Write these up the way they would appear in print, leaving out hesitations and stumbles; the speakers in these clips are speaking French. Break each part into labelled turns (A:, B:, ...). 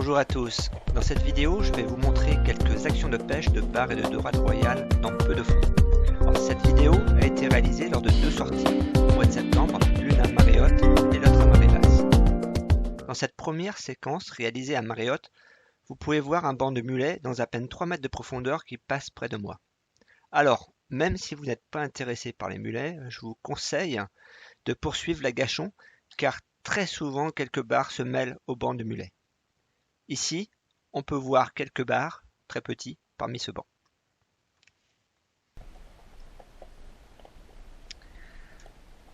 A: Bonjour à tous, dans cette vidéo je vais vous montrer quelques actions de pêche de bar et de dorade royale dans peu de fond. Alors, cette vidéo a été réalisée lors de deux sorties, au mois de septembre, l'une à marée haute et l'autre à marée basse. Dans cette première séquence réalisée à marée haute, vous pouvez voir un banc de mulets dans à peine 3 mètres de profondeur qui passe près de moi. Alors, même si vous n'êtes pas intéressé par les mulets, je vous conseille de poursuivre la gâchon car très souvent quelques bars se mêlent au banc de mulets. Ici, on peut voir quelques bars, très petits, parmi ce banc.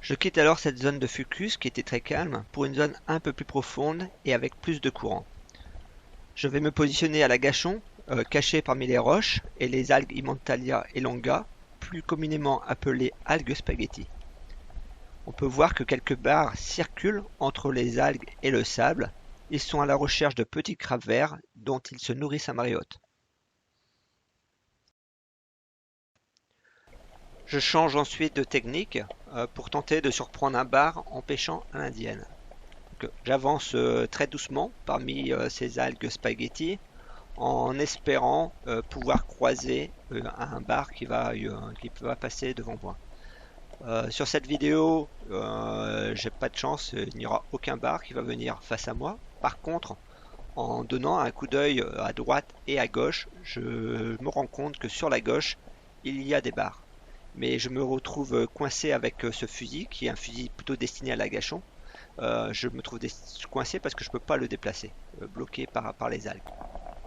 A: Je quitte alors cette zone de fucus qui était très calme pour une zone un peu plus profonde et avec plus de courant. Je vais me positionner à la gâchon, caché parmi les roches et les algues Immentalia elonga, plus communément appelées algues spaghetti. On peut voir que quelques bars circulent entre les algues et le sable. Ils sont à la recherche de petits crabes verts dont ils se nourrissent à marée haute. Je change ensuite de technique pour tenter de surprendre un bar en pêchant à l'indienne. J'avance très doucement parmi ces algues spaghetti en espérant pouvoir croiser un bar qui va passer devant moi. Sur cette vidéo, j'ai pas de chance, il n'y aura aucun bar qui va venir face à moi. Par contre, en donnant un coup d'œil à droite et à gauche, je me rends compte que sur la gauche, il y a des bars. Mais je me retrouve coincé avec ce fusil, qui est un fusil plutôt destiné à la gâchon. Je me trouve coincé parce que je ne peux pas le déplacer, bloqué par les algues.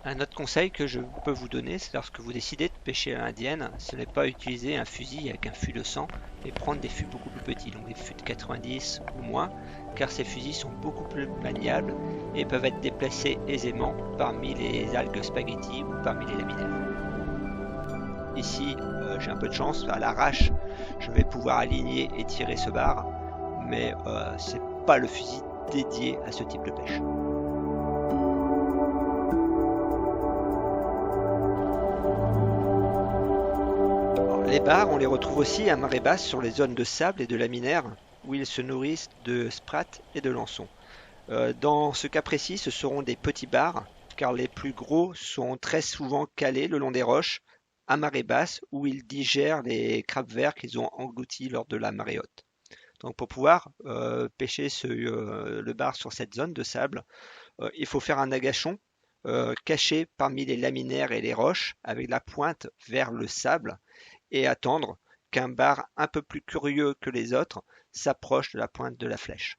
A: Un autre conseil que je peux vous donner, c'est lorsque vous décidez de pêcher à l'indienne, ce n'est pas utiliser un fusil avec un fût de 100, mais prendre des fûts beaucoup plus petits, donc des fûts de 90 ou moins, car ces fusils sont beaucoup plus maniables et peuvent être déplacés aisément parmi les algues spaghetti ou parmi les laminaires. Ici, j'ai un peu de chance, à l'arrache, je vais pouvoir aligner et tirer ce bar, mais c'est pas le fusil dédié à ce type de pêche. Les bars, on les retrouve aussi à marée basse sur les zones de sable et de laminaire où ils se nourrissent de sprattes et de lançons. Dans ce cas précis, ce seront des petits bars car les plus gros sont très souvent calés le long des roches à marée basse où ils digèrent les crabes verts qu'ils ont engloutis lors de la marée haute. Donc pour pouvoir pêcher le bar sur cette zone de sable, il faut faire un agachon caché parmi les laminaires et les roches avec la pointe vers le sable et attendre qu'un bar un peu plus curieux que les autres s'approche de la pointe de la flèche.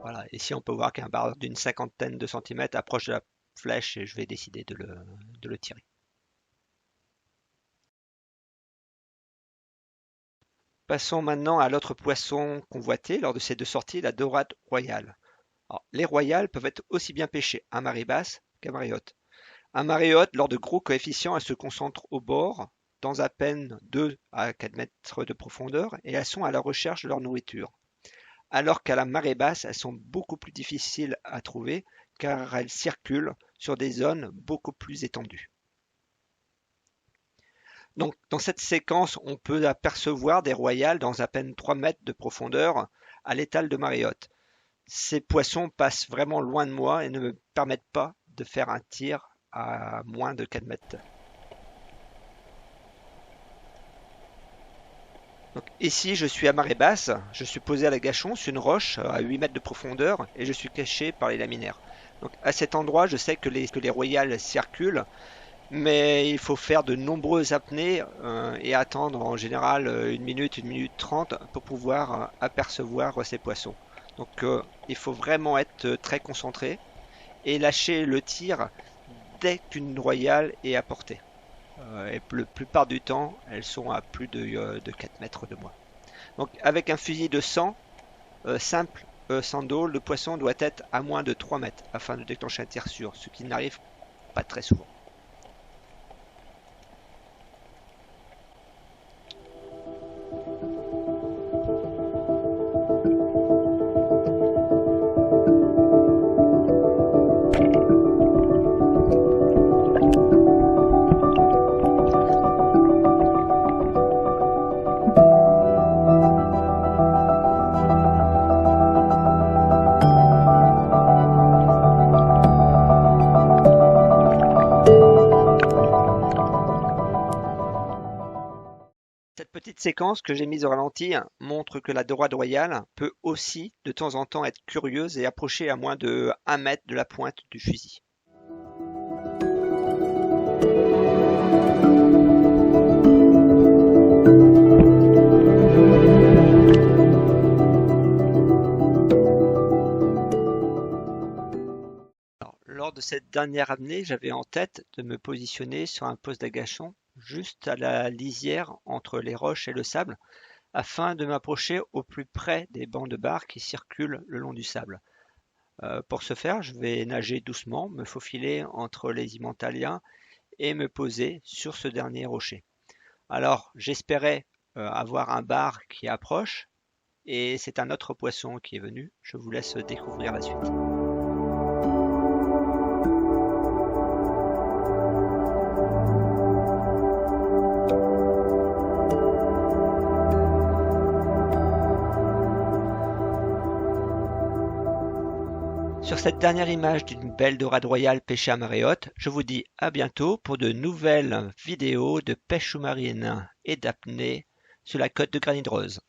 A: Voilà, ici on peut voir qu'un bar d'une cinquantaine de centimètres approche de la flèche et je vais décider de le tirer. Passons maintenant à l'autre poisson convoité lors de ces deux sorties, la dorade royale. Alors, les royales peuvent être aussi bien pêchées à marée basse qu'à marée haute. À marée haute, lors de gros coefficients, elles se concentrent au bord, dans à peine 2 à 4 mètres de profondeur, et elles sont à la recherche de leur nourriture. Alors qu'à la marée basse, elles sont beaucoup plus difficiles à trouver, car elles circulent sur des zones beaucoup plus étendues. Donc, dans cette séquence, on peut apercevoir des royales dans à peine 3 mètres de profondeur à l'étal de marée haute. Ces poissons passent vraiment loin de moi et ne me permettent pas de faire un tir à moins de 4 mètres. Donc ici, je suis à marée basse, je suis posé à la gâchon sur une roche à 8 mètres de profondeur et je suis caché par les laminaires. Donc à cet endroit, je sais que les royales circulent, mais il faut faire de nombreuses apnées et attendre en général 1 minute 30 pour pouvoir apercevoir ces poissons. Donc il faut vraiment être très concentré et lâcher le tir dès qu'une royale est à portée. Et la plupart du temps, elles sont à plus de 4 mètres de moi. Donc avec un fusil de 100 simple sans dos, le poisson doit être à moins de 3 mètres afin de déclencher un tir sûr, ce qui n'arrive pas très souvent. petite séquence que j'ai mise au ralenti montre que la dorade royale peut aussi de temps en temps être curieuse et approcher à moins de 1 mètre de la pointe du fusil. Lors de cette dernière amenée, j'avais en tête de me positionner sur un poste d'agachon juste à la lisière entre les roches et le sable, afin de m'approcher au plus près des bancs de bar qui circulent le long du sable. Pour ce faire, je vais nager doucement, me faufiler entre les Himalayas et me poser sur ce dernier rocher. Alors, j'espérais avoir un bar qui approche, et c'est un autre poisson qui est venu. Je vous laisse découvrir la suite. Sur cette dernière image d'une belle dorade royale pêchée à marée haute, je vous dis à bientôt pour de nouvelles vidéos de pêche sous-marine et d'apnée sur la côte de Granit Rose.